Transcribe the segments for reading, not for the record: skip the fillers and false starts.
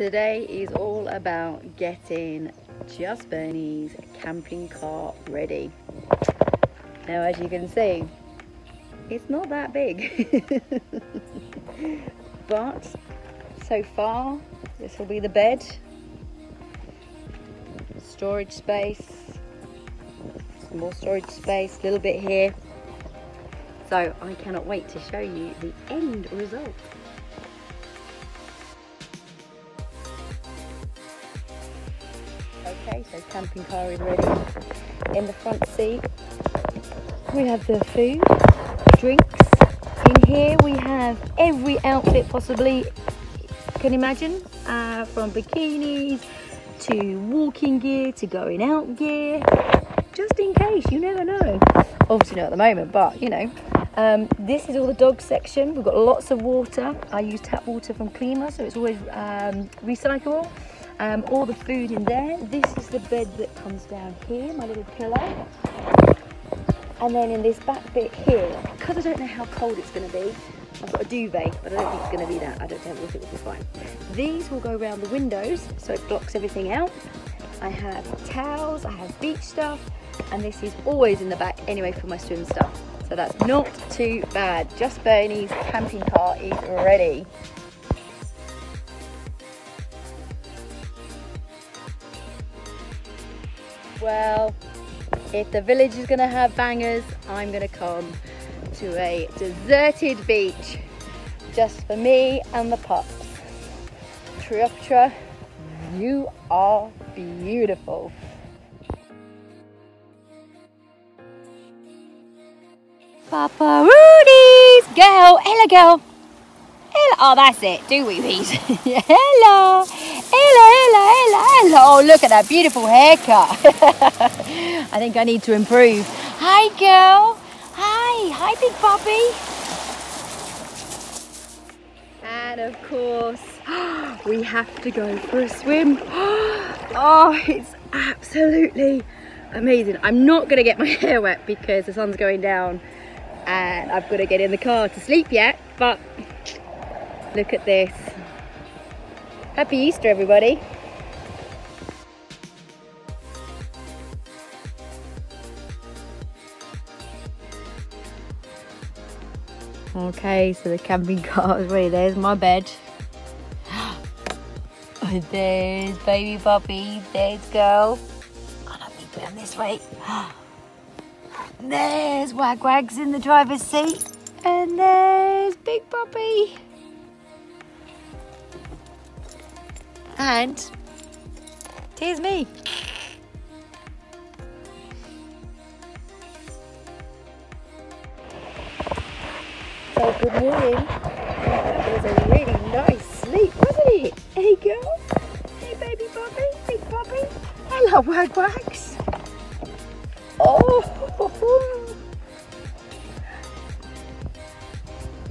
Today is all about getting Just Birnie's camping car ready. Now, as you can see, it's not that big, but so far this will be the bed, storage space, some more storage space, a little bit here. So I cannot wait to show you the end result. Okay, so camping car is ready. In the front seat we have the food, drinks. In here we have every outfit possibly you can imagine, from bikinis to walking gear to going out gear, just in case, you never know. Obviously not at the moment, but you know. This is all the dog section. We've got lots of water. I use tap water from Klima, so it's always recyclable. All the food in there. This is the bed that comes down here, my little pillow. And then in this back bit here, because I don't know how cold it's going to be, I've got a duvet, but I don't think it's going to be that. I don't think it will be fine. These will go around the windows, so it blocks everything out. I have towels, I have beach stuff, and this is always in the back anyway for my swim stuff. So that's not too bad. Just Birnie's camping car is ready. Well, if the village is going to have bangers, I'm going to come to a deserted beach just for me and the pups. Cleopatra, you are beautiful. Papa Rudy's girl, hello girl. Hello. Oh, that's it. Do we, please? Hello. Hello. Oh, look at that beautiful haircut. I think I need to improve. Hi, girl. Hi, big puppy. And of course, we have to go for a swim. Oh, it's absolutely amazing. I'm not going to get my hair wet because the sun's going down and I've got to get in the car to sleep yet, but look at this. Happy Easter, everybody. Okay, so the camping car is ready. There's my bed. There's baby puppy. There's girl. I don't think we're on this way. There's Wag-Wags in the driver's seat. And there's big puppy. And here's me. So good morning. That was a really nice sleep, wasn't it? Hey girl. Hey baby puppy. Big puppy. Hello Wag-Wags. Oh.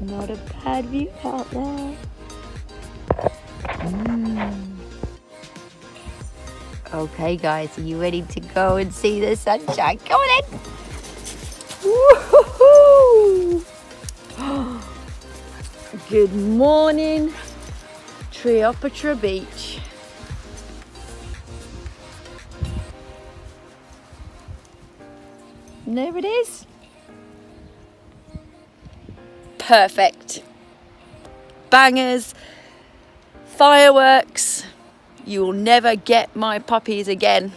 Not a bad view out there. Okay guys, are you ready to go and see the sunshine? Come on in! Woo-hoo-hoo! Good morning, Cleopatra Beach. And there it is. Perfect. Bangers, fireworks. You will never get my puppies again.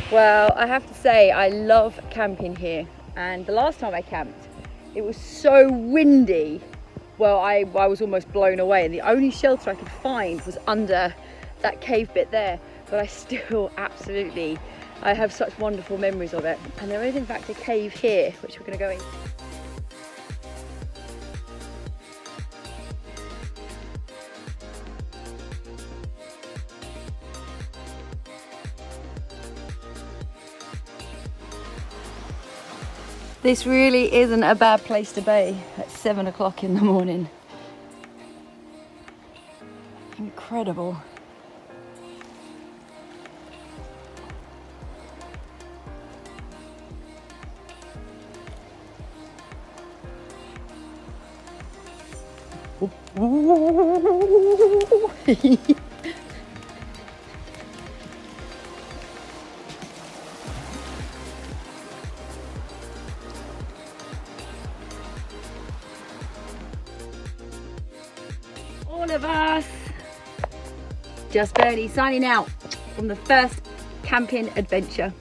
Well, I have to say I love camping here, and the last time I camped it was so windy. Well, I was almost blown away, and the only shelter I could find was under that cave bit there. But I still absolutely, I have such wonderful memories of it. And there is in fact a cave here, which we're going to go in. This really isn't a bad place to be at 7 o'clock in the morning. Incredible. All of us, Just Birnie signing out from the first camping adventure.